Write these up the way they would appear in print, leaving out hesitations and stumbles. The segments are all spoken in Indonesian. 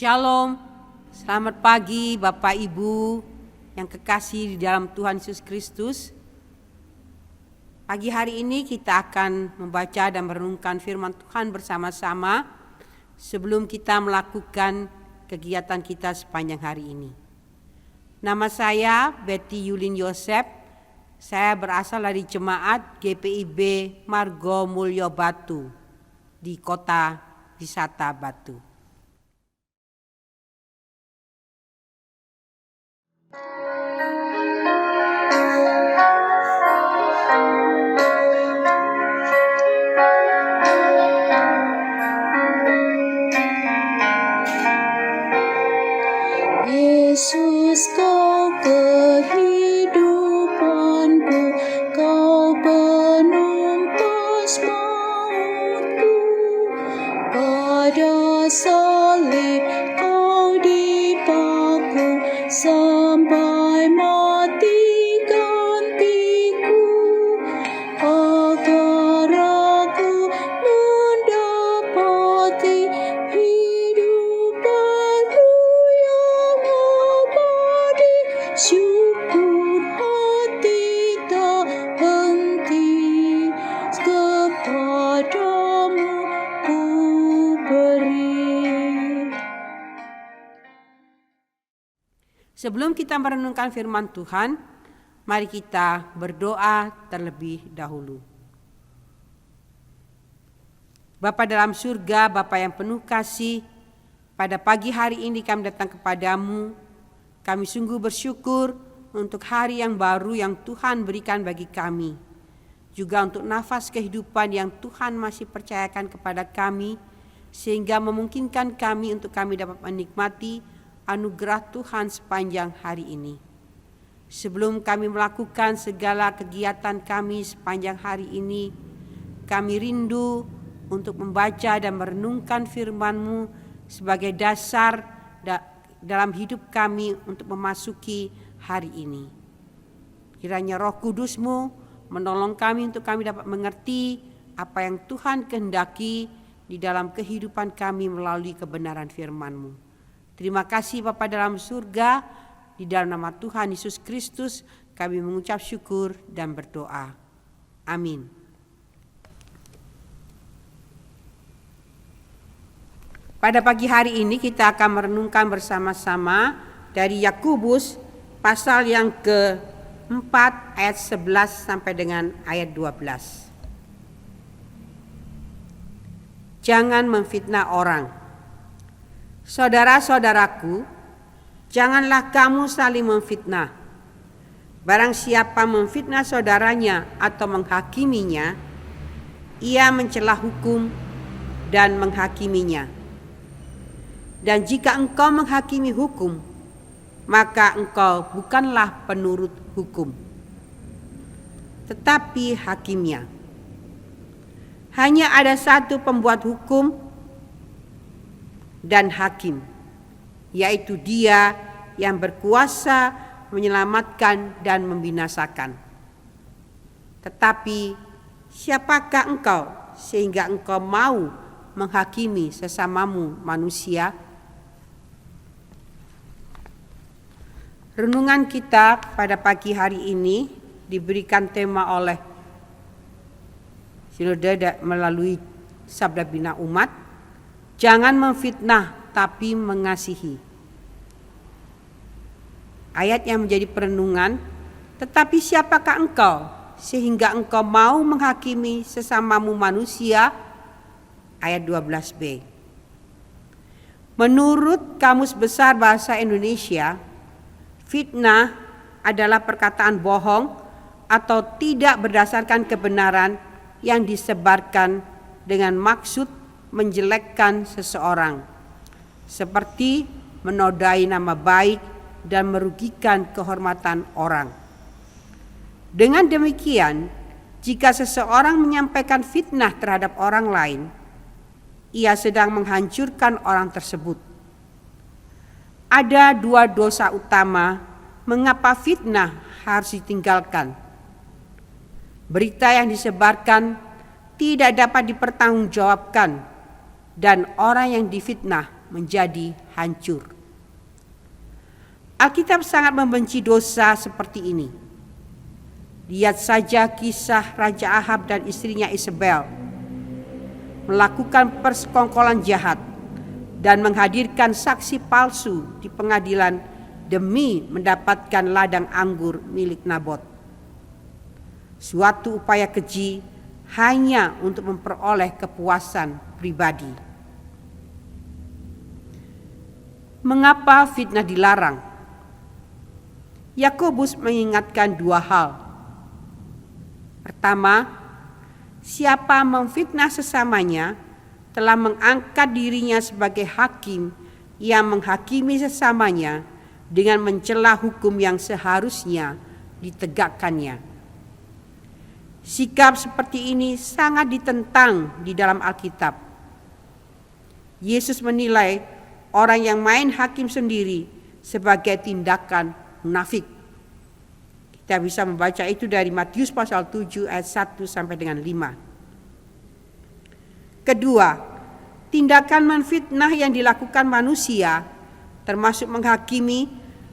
Shalom, selamat pagi Bapak Ibu yang kekasih di dalam Tuhan Yesus Kristus. Pagi hari ini kita akan membaca dan merenungkan firman Tuhan bersama-sama sebelum kita melakukan kegiatan kita sepanjang hari ini. Nama saya Betty Yulin Yosep, saya berasal dari jemaat GPIB Margo Mulyo Batu di kota wisata Batu. Yesus, kau kehidupanku, kau penumpas mautku. Pada salib kau dipaku sampai mati gantiku, agar aku mendapati hidup baru yang abadi. Syukur hati tak henti, kepadamu ku beri. Sebelum kita merenungkan firman Tuhan, mari kita berdoa terlebih dahulu. Bapa dalam surga, Bapa yang penuh kasih, pada pagi hari ini kami datang kepadamu. Kami sungguh bersyukur untuk hari yang baru yang Tuhan berikan bagi kami. Juga untuk nafas kehidupan yang Tuhan masih percayakan kepada kami, sehingga memungkinkan kami untuk kami dapat menikmati anugerah Tuhan sepanjang hari ini. Sebelum kami melakukan segala kegiatan kami sepanjang hari ini, kami rindu untuk membaca dan merenungkan firman-Mu sebagai dasar dalam hidup kami untuk memasuki hari ini. Kiranya Roh Kudus-Mu menolong kami untuk kami dapat mengerti apa yang Tuhan kehendaki di dalam kehidupan kami melalui kebenaran firman-Mu. Terima kasih Bapa dalam surga, di dalam nama Tuhan Yesus Kristus kami mengucap syukur dan berdoa. Amin. Pada pagi hari ini kita akan merenungkan bersama-sama dari Yakobus pasal yang ke-4 ayat 11 sampai dengan ayat 12. Jangan memfitnah orang. Saudara-saudaraku, janganlah kamu saling memfitnah. Barang siapa memfitnah saudaranya atau menghakiminya, ia mencela hukum dan menghakiminya. Dan jika engkau menghakimi hukum, maka engkau bukanlah penurut hukum, tetapi hakimnya. Hanya ada satu pembuat hukum dan hakim, yaitu Dia yang berkuasa menyelamatkan dan membinasakan. Tetapi siapakah engkau sehingga engkau mau menghakimi sesamamu manusia? Renungan kita pada pagi hari ini diberikan tema oleh Sinode melalui Sabda Bina Umat, jangan memfitnah tapi mengasihi. Ayat yang menjadi perenungan, tetapi siapakah engkau sehingga engkau mau menghakimi sesamamu manusia? Ayat 12b. Menurut Kamus Besar Bahasa Indonesia, fitnah adalah perkataan bohong atau tidak berdasarkan kebenaran yang disebarkan dengan maksud menjelekkan seseorang, seperti menodai nama baik dan merugikan kehormatan orang. Dengan demikian, jika seseorang menyampaikan fitnah terhadap orang lain, ia sedang menghancurkan orang tersebut. Ada dua dosa utama mengapa fitnah harus ditinggalkan. Berita yang disebarkan tidak dapat dipertanggungjawabkan dan orang yang difitnah menjadi hancur. Alkitab sangat membenci dosa seperti ini. Lihat saja kisah Raja Ahab dan istrinya Isabel melakukan persekongkolan jahat dan menghadirkan saksi palsu di pengadilan demi mendapatkan ladang anggur milik Nabot. Suatu upaya keji hanya untuk memperoleh kepuasan pribadi. Mengapa fitnah dilarang? Yakobus mengingatkan dua hal. Pertama, siapa memfitnah sesamanya telah mengangkat dirinya sebagai hakim yang menghakimi sesamanya dengan mencela hukum yang seharusnya ditegakkannya. Sikap seperti ini sangat ditentang di dalam Alkitab. Yesus menilai orang yang main hakim sendiri sebagai tindakan munafik. Kita bisa membaca itu dari Matius pasal 7 ayat 1 sampai dengan 5. Kedua, tindakan menfitnah yang dilakukan manusia, termasuk menghakimi,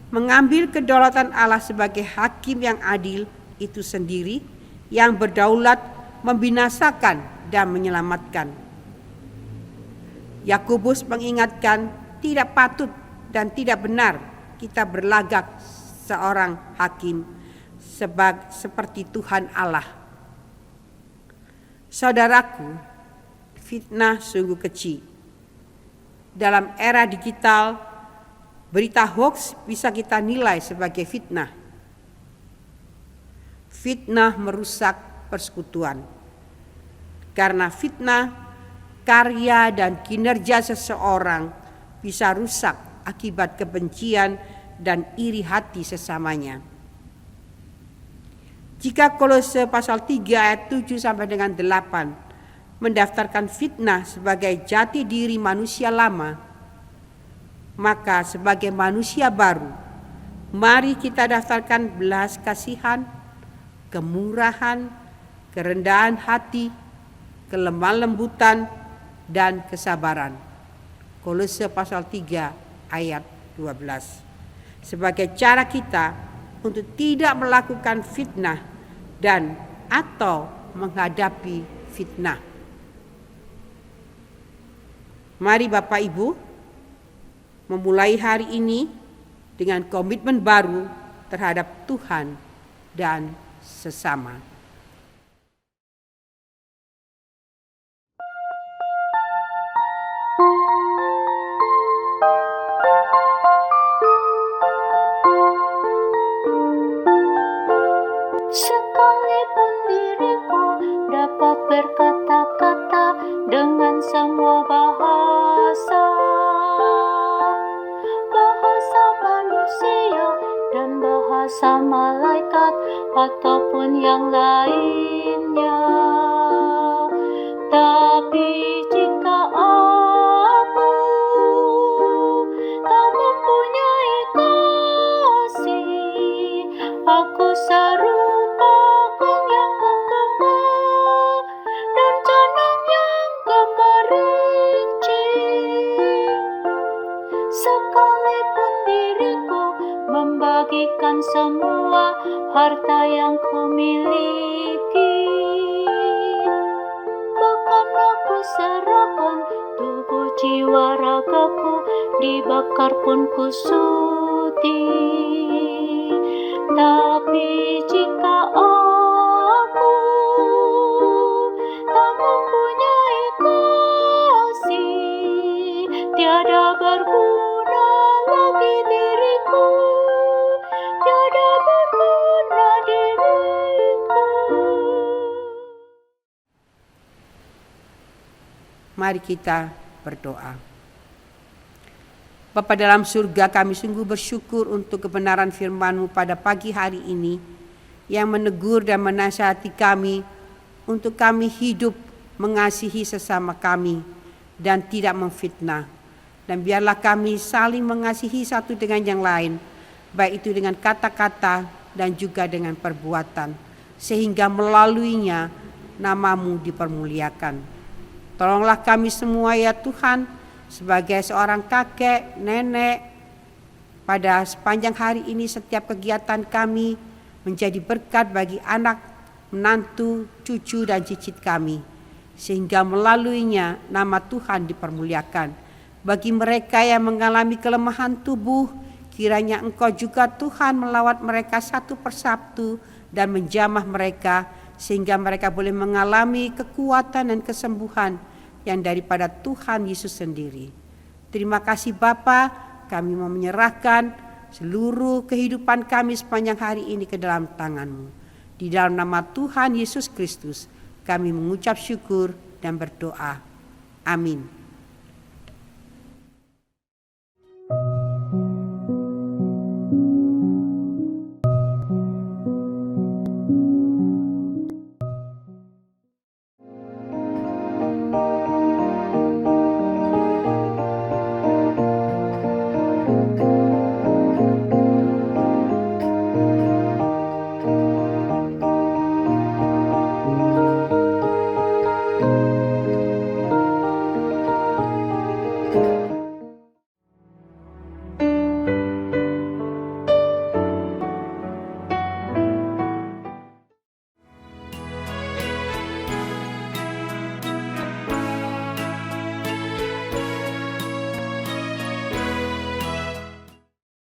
mengambil kedaulatan Allah sebagai hakim yang adil itu sendiri, yang berdaulat membinasakan dan menyelamatkan. Yakobus mengingatkan tidak patut dan tidak benar kita berlagak seorang hakim seperti Tuhan Allah. Saudaraku, fitnah sungguh keji. Dalam era digital, berita hoax bisa kita nilai sebagai fitnah. Fitnah merusak persekutuan. Karena fitnah, karya dan kinerja seseorang bisa rusak akibat kebencian dan iri hati sesamanya. Jika Kolose pasal 3 ayat 7 sampai dengan 8 mendaftarkan fitnah sebagai jati diri manusia lama, maka sebagai manusia baru, mari kita daftarkan belas kasihan, kemurahan, kerendahan hati, kelemah lembutan, dan kesabaran. Kolose pasal 3 ayat 12. Sebagai cara kita untuk tidak melakukan fitnah dan atau menghadapi fitnah. Mari Bapak Ibu memulai hari ini dengan komitmen baru terhadap Tuhan dan sesama. Sekalipun diriku dapat berkata-kata dengan semua bahasa manusia dan bahasa malaikat ataupun yang lainnya, tapi jika aku tak mempunyai kasih, aku serupakan yang menggembang dan canang yang gemerincing. Sekalipun diriku membagikan semua harta yang kumiliki, bahkan aku serahkan tubuh jiwa ragaku, dibakar pun ku sudi. Tapi jika aku tak mempunyai kasih, tiada berguna lagi diriku, tiada berguna diriku. Mari kita berdoa. Bapa dalam surga, kami sungguh bersyukur untuk kebenaran firman-Mu pada pagi hari ini yang menegur dan menasihati kami untuk kami hidup mengasihi sesama kami dan tidak memfitnah. Dan biarlah kami saling mengasihi satu dengan yang lain, baik itu dengan kata-kata dan juga dengan perbuatan, sehingga melaluinya nama-Mu dipermuliakan. Tolonglah kami semua ya Tuhan, sebagai seorang kakek, nenek, pada sepanjang hari ini setiap kegiatan kami menjadi berkat bagi anak, menantu, cucu, dan cicit kami, sehingga melaluinya nama Tuhan dipermuliakan. Bagi mereka yang mengalami kelemahan tubuh, kiranya Engkau juga Tuhan melawat mereka satu persatu dan menjamah mereka, sehingga mereka boleh mengalami kekuatan dan kesembuhan yang daripada Tuhan Yesus sendiri. Terima kasih Bapa, kami mau menyerahkan seluruh kehidupan kami sepanjang hari ini ke dalam tangan-Mu. Di dalam nama Tuhan Yesus Kristus, kami mengucap syukur dan berdoa. Amin.